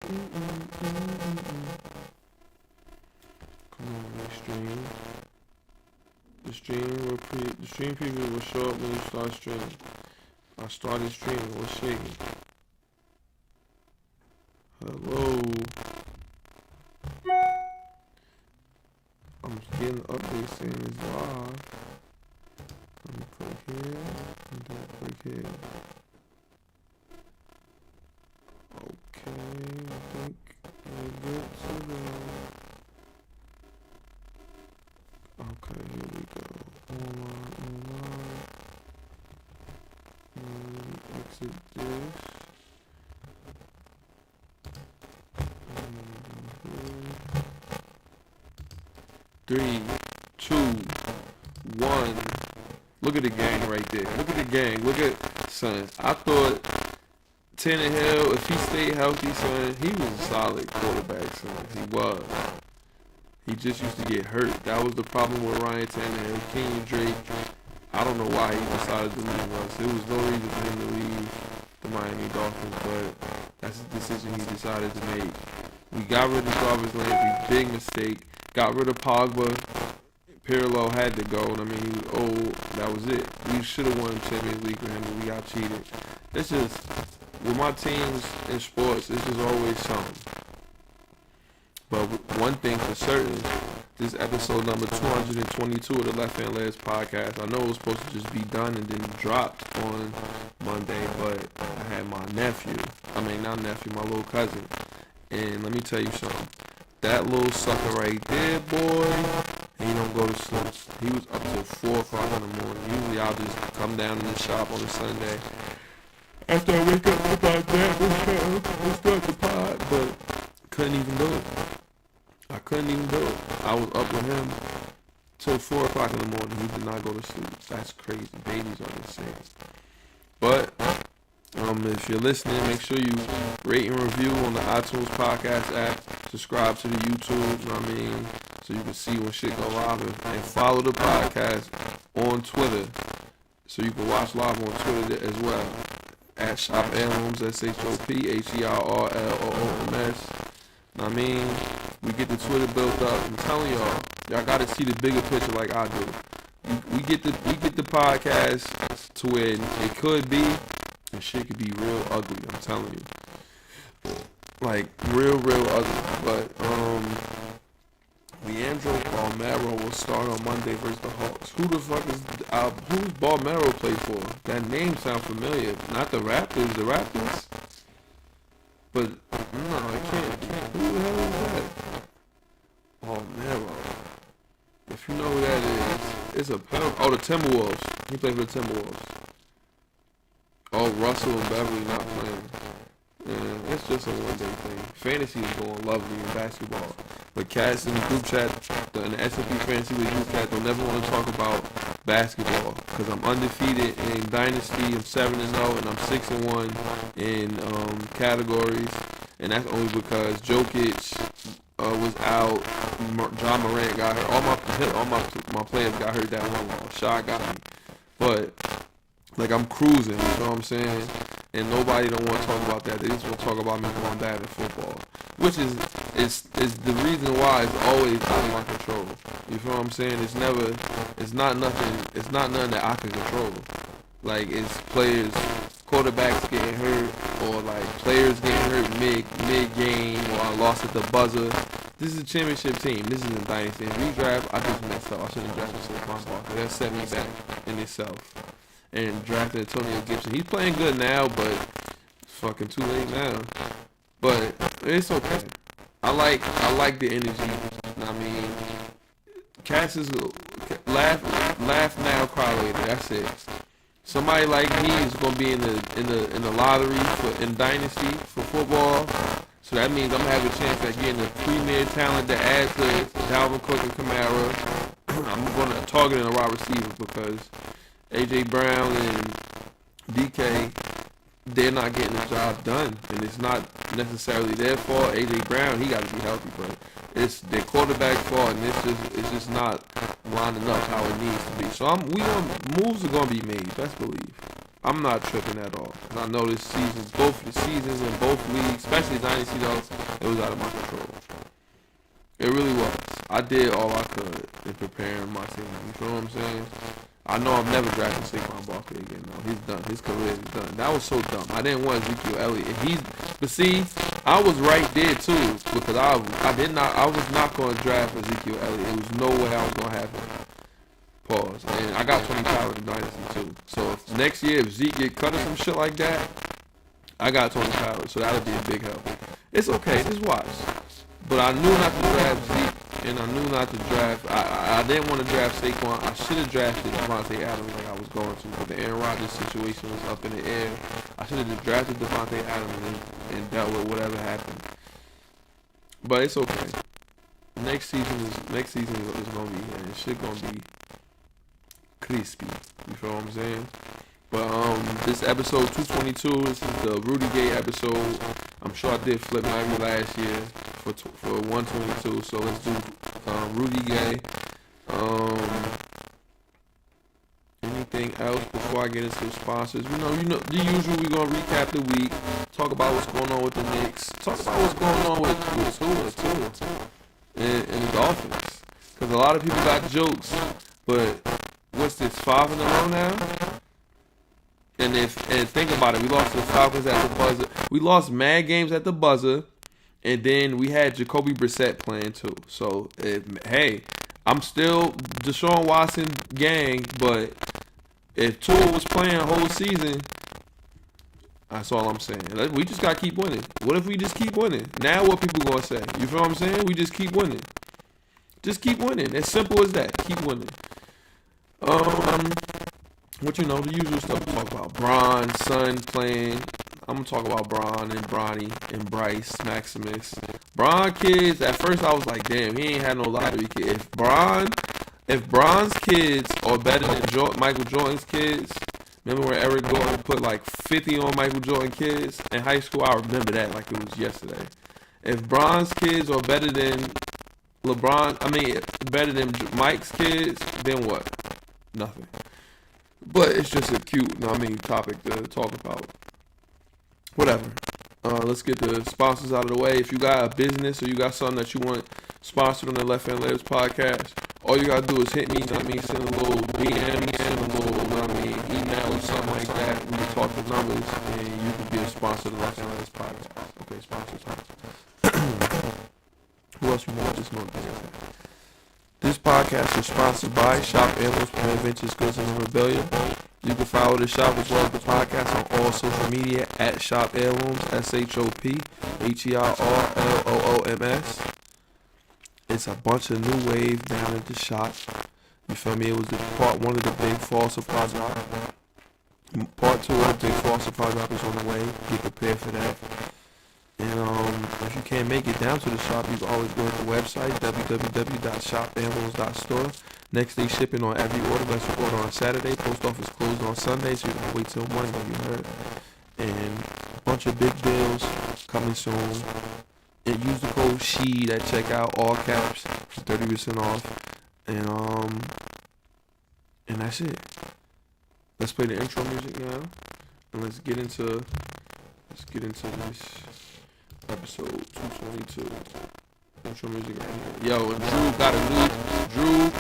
Come on, stream. The stream preview will show up when you start streaming. I started streaming. What's shaking? Hello. I'm getting an update saying it's live. Let me click here. And then click here. Okay, I think we're good to go. Okay, here we go. Online. Exit this. 3, 2, 1. Look at the gang right there. Look at the gang. Look at son. I thought Tannehill, if he stayed healthy, son, he was a solid quarterback, son. He was. He just used to get hurt. That was the problem with Ryan Tannehill. Kenyon Drake, I don't know why he decided to leave us. There was no reason for him to leave the Miami Dolphins, but that's the decision he decided to make. We got rid of Jarvis Landry, big mistake. Got rid of Pogba. Pirlo had to go, and I mean, he was old. That was it. We should have won Champions League for him, but we got cheated. It's just, with my teams in sports, it's just always something. But one thing for certain, this episode number 222 of the Left Hand Layers podcast. I know it was supposed to just be done and then dropped on Monday, but I had my my little cousin. And let me tell you something. That little sucker right there, boy, he don't go to sleep. He was up till 4 o'clock in the morning. Usually I'll just come down to the shop on a Sunday after I wake up about that and start the pod, but couldn't even do it. I couldn't even do it. I was up with him till 4 o'clock in the morning. He did not go to sleep. That's crazy. Babies are insane. But if you're listening, make sure you rate and review on the iTunes podcast app. Subscribe to the YouTube, you know what I mean? So you can see when shit go live. And follow the podcast on Twitter. So you can watch live on Twitter as well. At Shop Heirlooms, SHOPHERLOOMS. You know what I mean? We get the Twitter built up. I'm telling y'all gotta see the bigger picture like I do. We get the podcast to where it could be, and shit could be real ugly. I'm telling you, like real ugly. But Leandro Balmero will start on Monday versus the Hawks. Who the fuck is who's Balmero play for? That name sounds familiar. Not the Raptors. The Raptors. But no, I can't. Who the hell is that? Balmero. If you know who that is, it's a the Timberwolves. He played for the Timberwolves. Oh, Russell and Beverly not playing. Yeah, it's just a one-day thing. Fantasy is going lovely in basketball. But cats in the group chat, in the S&P Fantasy League group chat, don't never want to talk about basketball. Because I'm undefeated in Dynasty, I'm 7-0, and I'm 6-1 in categories. And that's only because Jokic was out, John Morant got hurt, all my players got hurt that one long. Shot got me. But like I'm cruising, you know what I'm saying? And nobody don't want to talk about that. They just want to talk about me going bad in football, which is the reason why it's always out of my control. You feel what I'm saying? It's not nothing that I can control. Like it's players, quarterbacks getting hurt, or like players getting hurt mid game, or I lost at the buzzer. This is a championship team. This isn't Dynasty. In redraft, I just messed up. I shouldn't have drafted Saquon Barkley. That set me back in itself. And drafted Antonio Gibson. He's playing good now, but it's fucking too late now. But it's okay. I like the energy. I mean, cats is laugh now, cry later. That's it. Somebody like me is gonna be in the lottery in Dynasty for football. So that means I'm gonna have a chance at getting the premier talent to add to Dalvin Cook and Kamara. I'm gonna target in a wide receiver because AJ Brown and DK, they're not getting the job done, and it's not necessarily their fault. AJ Brown, he got to be healthy, but it's their quarterback's fault, and it's just not lining up how it needs to be. So moves are gonna be made, best believe. I'm not tripping at all. I know this season, both the seasons in both leagues, especially Dynasty Dogs, it was out of my control. It really was. I did all I could in preparing my team. You feel what I'm saying? I know I'm never drafting Saquon Barkley again. No, he's done. His career is done. That was so dumb. I didn't want Ezekiel Elliott. But see, I was right there too because I was not going to draft Ezekiel Elliott. It was no way I was going to happen. Pause. And I got 20 power in Dynasty too. So if next year if Zeke get cut or some shit like that, I got 20 power. So that'll be a big help. It's okay. Just watch. But I knew not to draft Zeke, and I knew not to draft. I didn't want to draft Saquon. I should have drafted Devontae Adams like I was going to, but the Aaron Rodgers situation was up in the air. I should have just drafted Devontae Adams and dealt with whatever happened. But it's okay. Next season is gonna be here. It's shit gonna be crispy. You feel what I'm saying? But this episode 222. This is the Rudy Gay episode. I'm sure I did flip Miami last year for 122. So let's do Rudy Gay. Anything else before I get into the sponsors? You know, the usual. We're gonna recap the week, talk about what's going on with the Knicks, talk about what's going on with Tua and the Dolphins. Because a lot of people got jokes, but what's this, 5 in a row now? And think about it, we lost to the Falcons at the buzzer. We lost mad games at the buzzer, and then we had Jacoby Brissett playing too. So, hey, I'm still Deshaun Watson gang, but if Tua was playing a whole season, that's all I'm saying. We just got to keep winning. What if we just keep winning? Now what people going to say? You feel what I'm saying? We just keep winning. Just keep winning. As simple as that. Keep winning. What you know, the usual stuff we talk about. Bron, son playing. I'm going to talk about Bron and Bronny and Bryce, Maximus. Bron kids, at first I was like, damn, he ain't had no lottery kid. If Bron's kids are better than Michael Jordan's kids, remember when Eric Gordon put like 50 on Michael Jordan kids in high school? I remember that like it was yesterday. If Bron's kids are better than better than Mike's kids, then what? Nothing. But it's just a cute, topic to talk about. Whatever. Let's get the sponsors out of the way. If you got a business or you got something that you want sponsored on the Left Hand Lives podcast, all you gotta do is hit me. Send a little DM, send a little, email or something like that. We can talk the numbers, and you can be a sponsor of the Left Hand Lives podcast. Okay, sponsors. Who else you want? Just know that. This podcast is sponsored by Shop Heirlooms, Ventures, Goods, and Memorabilia. You can follow the shop as well as the podcast on all social media at Shop Heirlooms, ShopHeirlooms. It's a bunch of new wave down at the shop. You feel me? It was part one of the big fall supply drop. Part two of the big fall supply drop is on the way. Get prepared for that. And if you can't make it down to the shop, you can always go to the website, www.shopheirlooms.store. Next day shipping on every order. Let's order on Saturday. Post office closed on Sunday, so you can wait till Monday, like you heard. And a bunch of big deals coming soon. And use the code SHEED at checkout, all caps, for 30% off. And that's it. Let's play the intro music now. And let's get into this episode 222. Intro music right here. Yo, and Drew got a new Drew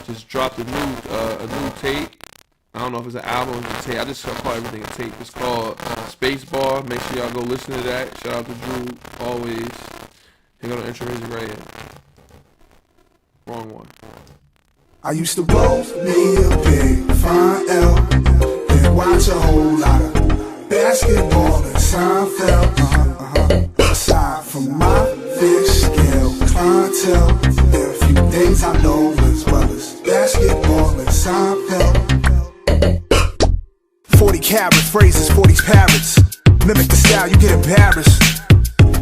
just dropped a new tape. I don't know if it's an album or a tape. I just call everything a tape. It's called Spacebar. Make sure y'all go listen to that. Shout out to Drew always. Here go the intro music right here. Wrong one. I used to roll me a big fine L and watch a whole lot of basketball and Seinfeld. Aside from my big scale clientele, there are a few things I know as well as basketball and Seinfeld. 40 carat phrases, 40 parrots. Mimic the style, you get embarrassed.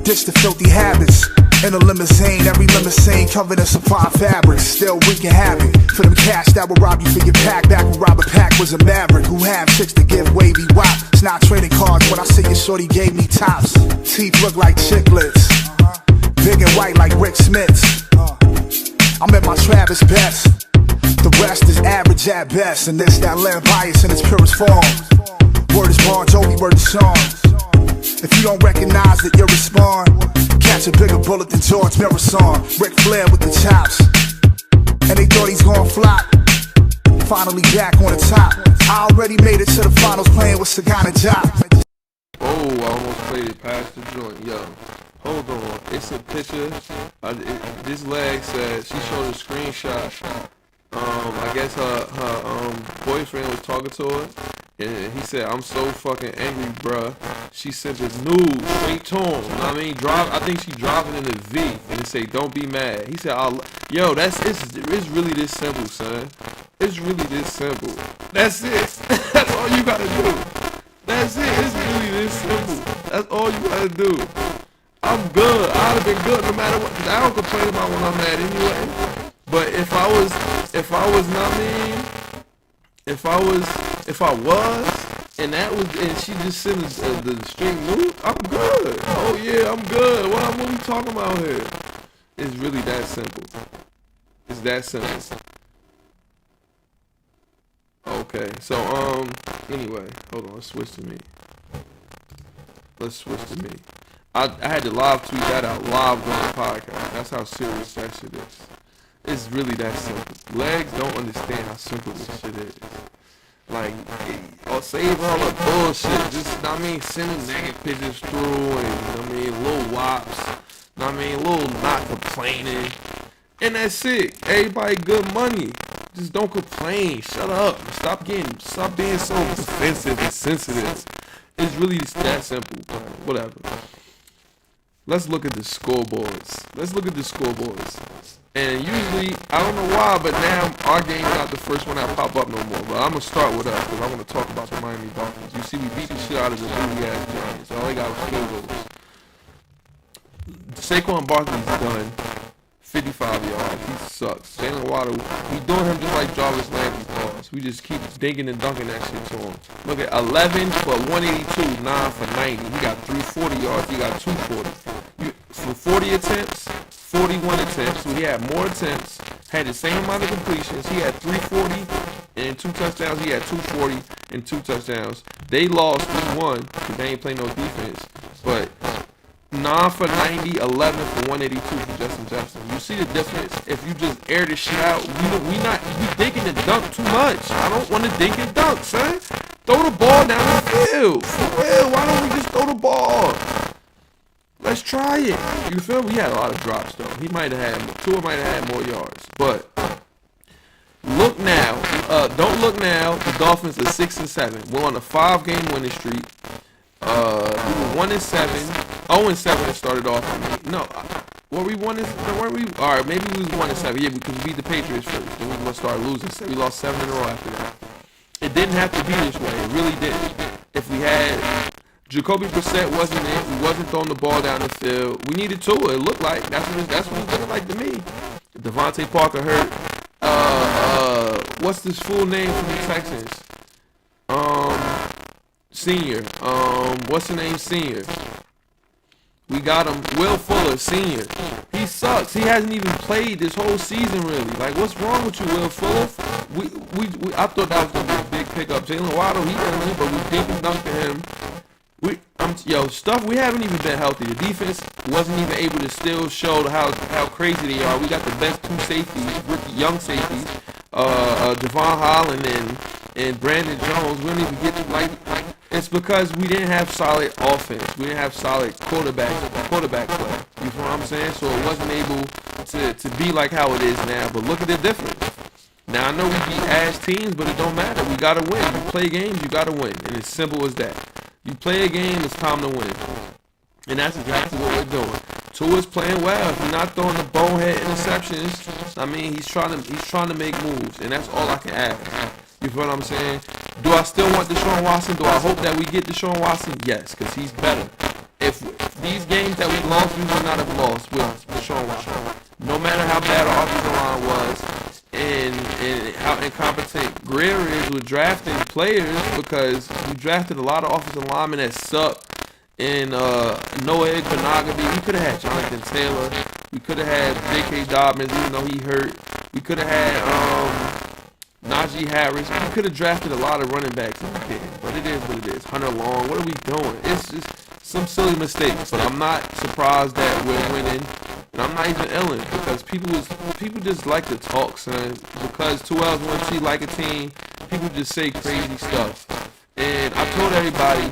Ditch the filthy habits. In a limousine, every limousine covered in some fine fabrics. Still wreaking havoc for them cash that will rob you for your pack. Back when Robert Pack was a maverick who had chicks to give wavy wop. It's not trading cards when I say your shorty gave me tops. Teeth look like chiclets, big and white like Rick Smith's. I'm at my Travis best. The The rest is average at best, and this that land bias in its purest form. Word is Bon Jovi, word is Sean. If you don't recognize it, you respond. Catch a bigger bullet than George Marathon. Ric Flair with the chops, and they thought he's gonna flop. Finally back on the top. I already made it to the finals playing with Sagana Job. Oh, I almost played it past the joint. Yo, hold on. It's a picture. This leg said, she showed a screenshot. I guess her boyfriend was talking to her, and he said, "I'm so fucking angry, bruh." She sent this nude straight to him. I mean, I think she driving in the V, and he say, "Don't be mad." He said, "Yo, it's really this simple, son. It's really this simple. That's it. That's all you gotta do. That's it. It's really this simple. That's all you gotta do. I'm good. I'd have been good no matter what. I don't complain about when I'm mad anyway. But if I was, not mean, if I was, and that was, and she just sent the straight nude, I'm good. Oh yeah, I'm good. What we talking about here? It's really that simple. It's that simple. Okay, so anyway, hold on. Let's switch to me. I had to live tweet that out live on the podcast. That's how serious that shit is. It's really that simple. Legs don't understand how simple this shit is. Like, I'll save all the bullshit. Just, sending naked pictures through, and, little wops. Little not complaining. And that's it. Everybody good money. Just don't complain. Shut up. Stop being so defensive and sensitive. It's really that simple. Whatever. Let's look at the scoreboards. And usually, I don't know why, but now our game's not the first one that pop up no more. But I'm going to start with us because I want to talk about the Miami Dolphins. You see, we beat the shit out of the DWat Giants. All they got was field goals. Saquon Barkley's done. 55 yards. He sucks. Jalen Waddle, we doing him just like Jarvis Landry calls. We just keep dinking and dunking that shit to him. Look at 11 for 182, 9 for 90. He got 340 yards. He got 240. For 40 attempts, 41 attempts. So he had more attempts. Had the same amount of completions. He had 340 and 2 touchdowns. He had 240 and 2 touchdowns. They lost 3-1 because they ain't playing no defense. But 9 for 90, 11 for 182 for Justin Jefferson. You see the difference? If you just air the shit out, we dinking and dunk too much. I don't want to dink and dunk, son. Throw the ball down the field. For real, why don't we just throw the ball? Let's try it. You feel me? He had a lot of drops, though. Tua might have had more yards. But look now. Don't look now. The Dolphins are 6-7. We're on a 5-game winning streak. We were 1-7, 0-7 it started off. No, were we 1-7? Weren't we? All right, maybe we was 1-7. Yeah, because we beat the Patriots first. Then we gonna start losing. So we lost 7 in a row after that. It didn't have to be this way. It really didn't. If we had Jacoby Brissett wasn't it, we wasn't throwing the ball down the field. We needed Tua. It looked like that's what it's looking like to me. Devontae Parker hurt. What's this full name from the Texans? Senior. What's the name? Senior. We got him. Will Fuller, senior. He sucks. He hasn't even played this whole season, really. Like, what's wrong with you, Will Fuller? I thought that was gonna be a big pickup. Jalen Waddle, he didn't, but we dink and dunk to him. We haven't even been healthy. The defense wasn't even able to still show how crazy they are. We got the best 2 safeties, rookie young safeties, Javon Holland and Brandon Jones. We don't even get to it's because we didn't have solid offense. We didn't have solid quarterback play. You know what I'm saying? So it wasn't able to be like how it is now. But look at the difference. Now I know we beat ass teams, but it don't matter. We gotta win. You play games, you gotta win. And it's simple as that. You play a game, it's time to win. And that's exactly what we're doing. Tua's playing well. If he's not throwing the bonehead interceptions, he's trying to make moves, and that's all I can ask. You feel what I'm saying? Do I still want Deshaun Watson? Do I hope that we get Deshaun Watson? Yes, because he's better. If these games that we lost, we would not have lost with Deshaun Watson. No matter how bad our offensive line was and how incompetent Greer is with drafting players, because we drafted a lot of offensive linemen that suck. And Noah Igbenogany, we could have had Jonathan Taylor. We could have had J.K. Dobbins, even though he hurt. We could have had Najee Harris. We could have drafted a lot of running backs if we did, but it is what it is. Hunter Long, what are we doing? It's just some silly mistakes, but I'm not surprised that we're winning, and I'm not even illing because people just like to talk, son. Because 2Ls1T like a team, people just say crazy stuff, and I told everybody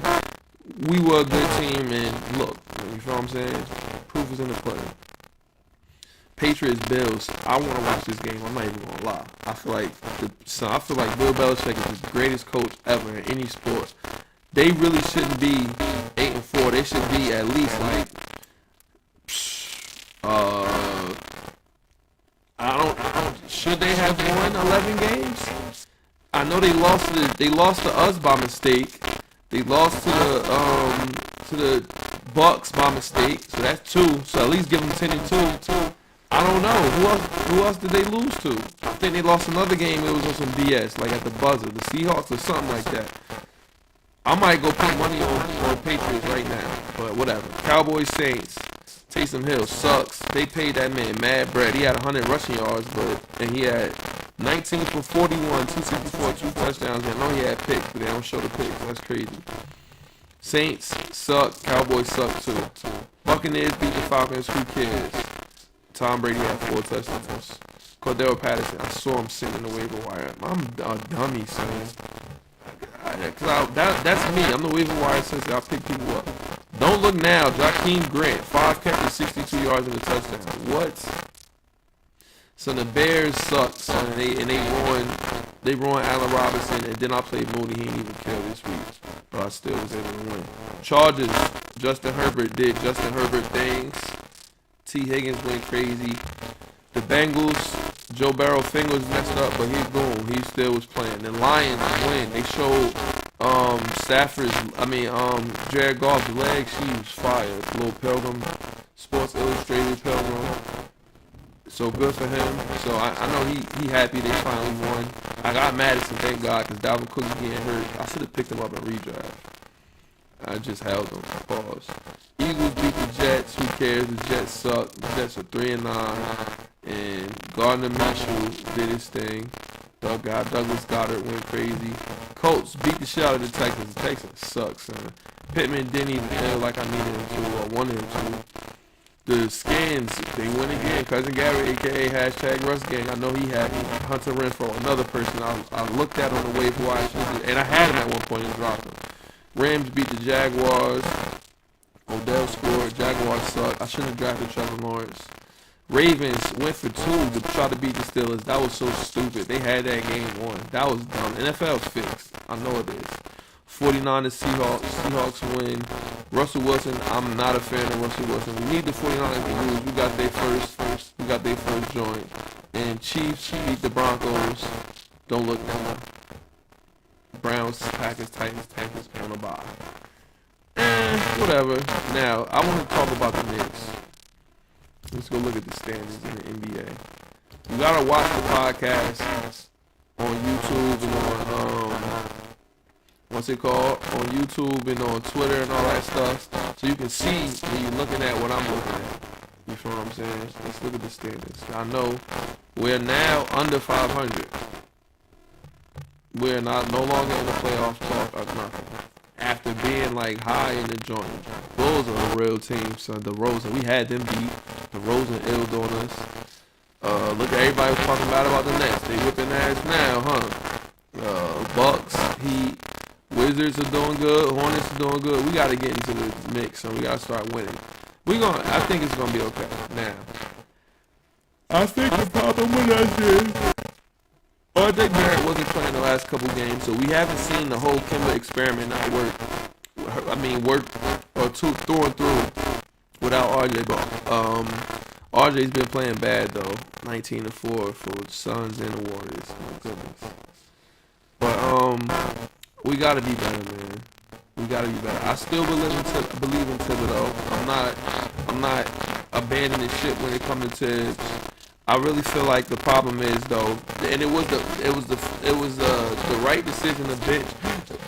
we were a good team, and look, you feel what I'm saying? Proof is in the pudding. Patriots Bills. I want to watch this game. I'm not even gonna lie. I feel like Bill Belichick is the greatest coach ever in any sport. They really shouldn't be 8-4. They should be at least like I don't. Should they have won 11 games? I know they lost to us by mistake. They lost to the Bucks by mistake. So that's 2. So at least give them 10-2. I don't know. Who else did they lose to? I think they lost another game. It was on some BS, like at the buzzer. The Seahawks or something like that. I might go put money on Patriots right now. But whatever. Cowboys Saints. Taysom Hill sucks. They paid that man mad bread. He had 100 rushing yards, and he had 19 for 41, 264, 2 touchdowns. I know he had picks, but they don't show the picks. That's crazy. Saints suck. Cowboys suck too. Buccaneers beat the Falcons. Who cares? Tom Brady had 4 touchdowns. Cordell Patterson, I saw him sitting in the waiver wire. I'm a dummy, son. That's me. I'm the waiver wire since I pick people up. Don't look now. Jakeem Grant, 5 catches, 62 yards and a touchdown. What? So the Bears suck, son. They ruined Allen Robinson, and then I played Mooney. He ain't even killed this week, but I still was able to win. Chargers, Justin Herbert did Justin Herbert things. T. Higgins went crazy. The Bengals, Joe Burrow fingers messed up, but he's going. He still was playing. The Lions win. They showed Jared Goff's legs. She was fire. Little Pilgrim, Sports Illustrated Pilgrim. So good for him. So I know he happy they finally won. I got Madison, thank God, because Dalvin Cook getting hurt. I should have picked him up in redraft. I just held them. Pause. Eagles beat the Jets. Who cares? The Jets suck. The Jets are 3-9. And Gardner Minshew did his thing. Douglas Goddard went crazy. Colts beat the shit out of the Texans. The Texans suck, son. Pittman didn't even feel like I needed him to or wanted him to. The Skins, they win again. Cousin Gary, a.k.a. hashtag Russ Gang. I know he had Hunter Renfrow, another person I looked at on the waiver wire. And I had him at one point and dropped him. Rams beat the Jaguars. Odell scored. Jaguars suck. I shouldn't have drafted Trevor Lawrence. Ravens went for 2 to try to beat the Steelers. That was so stupid. They had that game won. That was dumb. NFL's fixed. I know it is. 49ers Seahawks. Seahawks win. Russell Wilson. I'm not a fan of Russell Wilson. We need the 49ers to lose. We got their first joint. And Chiefs beat the Broncos. Don't look now. Browns, Packers, Titans on a bye. Whatever. Now, I want to talk about the Knicks. Let's go look at the standings in the NBA. You gotta watch the podcast on YouTube and on what's it called? On YouTube and on Twitter and all that stuff, so you can see when you're looking at what I'm looking at. You feel what I'm saying? Let's look at the standings. I know we're now under 500. We're no longer in the playoff talk or nothing. After being like high in the joint. Bulls are a real team, son. DeRozan, we had them beat. DeRozan illed on us. Look at everybody was talking about the Nets. They whipping ass now, huh? Bucks, Heat, Wizards are doing good. Hornets are doing good. We got to get into the mix, and we got to start winning. I think it's gonna be okay. Now, I think the problem with us is RJ Barrett wasn't playing the last couple games, so we haven't seen the whole Kimba experiment not work. Work or two through and through without RJ. But RJ's been playing bad though. 19-4 for the Suns and the Warriors. My goodness. But we gotta be better, man. We gotta be better. I still believe in Thibodeau. I'm not abandoning shit when it comes to Tibbs. I really feel like the problem is though, and it was the right decision to bench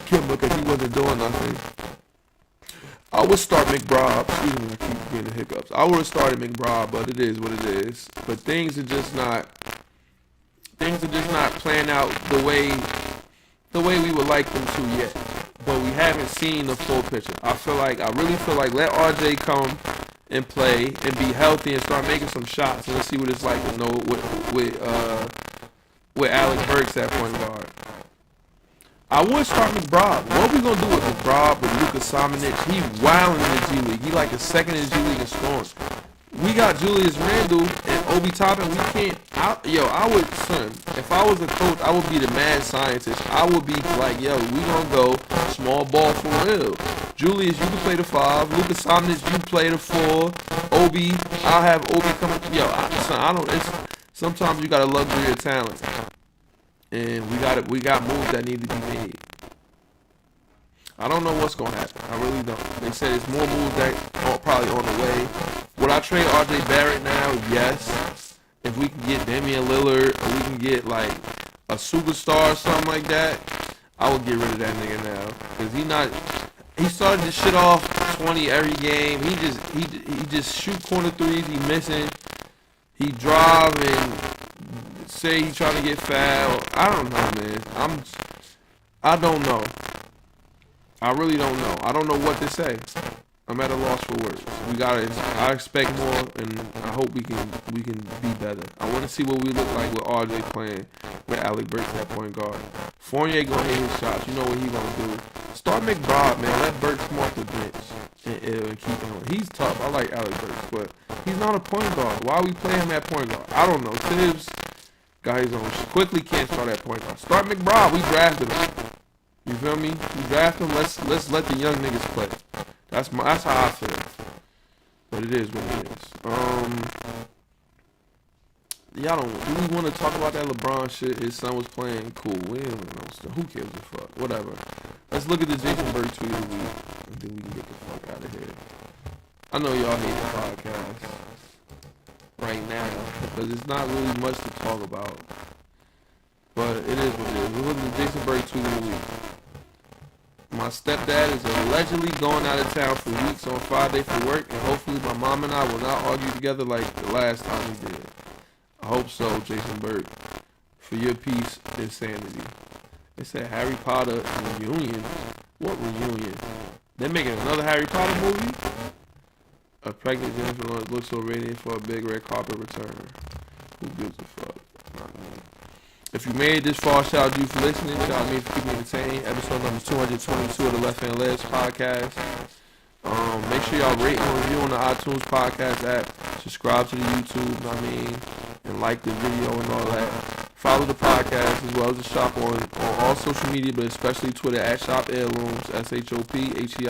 Kimba because he wasn't doing nothing. I would start McBride. Excuse me, I keep getting the hiccups. I would have started McBride, but it is what it is. But things are just not things are just not playing out the way we would like them to yet. But we haven't seen the full picture. I really feel like let RJ come and play and be healthy and start making some shots, and let's see what it's like, you know, with Alex Burks at point guard. I would start McBride. What we gonna do with McBride with Luka Samanic? He wilding in the G League. He like a second in the G League in scoring. We got Julius Randle and Obi Toppin. We can't. If I was a coach, I would be the mad scientist. I would be like, yo, we gonna go small ball for real. Julius, you can play the 5. Luka Samanic, you play the 4. Obi, I'll have Obi coming. Yo, sometimes you got a luxury of talent. And we got moves that need to be made. I don't know what's gonna happen. I really don't. They said it's more moves that are probably on the way. Would I trade RJ Barrett now? Yes. If we can get Damian Lillard or we can get like a superstar or something like that, I would get rid of that nigga now. Cause he started to shit off 20 every game. He just shoot corner threes. He missing. He drive and say he trying to get fouled. I don't know, man. I don't know. I really don't know. I don't know what to say. I'm at a loss for words. I expect more, and I hope we can be better. I want to see what we look like with RJ playing with Alec Burks at point guard. Fournier gonna hit his shots. You know what he gonna do. Start McBride, man. Let Burks come off the bench and keep him. He's tough. I like Alec Burks, but he's not a point guard. Why we play him at point guard? I don't know. Tibbs got his own. Quickly can't start at point guard. Start McBride. We drafted him. You feel me? We draft him. Let's let the young niggas play. That's how I feel. But it is what it is. Y'all don't. Do we want to talk about that LeBron shit? His son was playing. Cool. We don't know. Who gives a fuck? Whatever. Let's look at the Jason Bird tweet of the week, and then we can get the fuck out of here. I know y'all hate the podcast right now because it's not really much to talk about. But it is what it is. We're looking at the Jason Bird tweet of the week. My stepdad is allegedly going out of town for weeks on Friday for work, and hopefully my mom and I will not argue together like the last time we did. I hope so, Jason Bird, for your peace and sanity. They said Harry Potter reunion. What reunion? They're making another Harry Potter movie? A pregnant Jennifer Lawrence looks so radiant for a big red carpet return. Who gives a fuck? Not me. If you made it this far, shout out to you for listening. Shout out to me for keeping me entertained. Episode number 222 of the Left Hand Ledge podcast. Make sure y'all rate and review on the iTunes podcast app. Subscribe to the YouTube, and like the video and all that. Follow the podcast as well as the shop on all social media, but especially Twitter at Shop Heirlooms, ShopHeirlooms.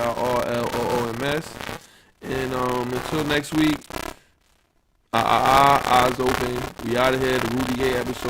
And until next week, eyes open. We out of here. The Rudy Gay episode.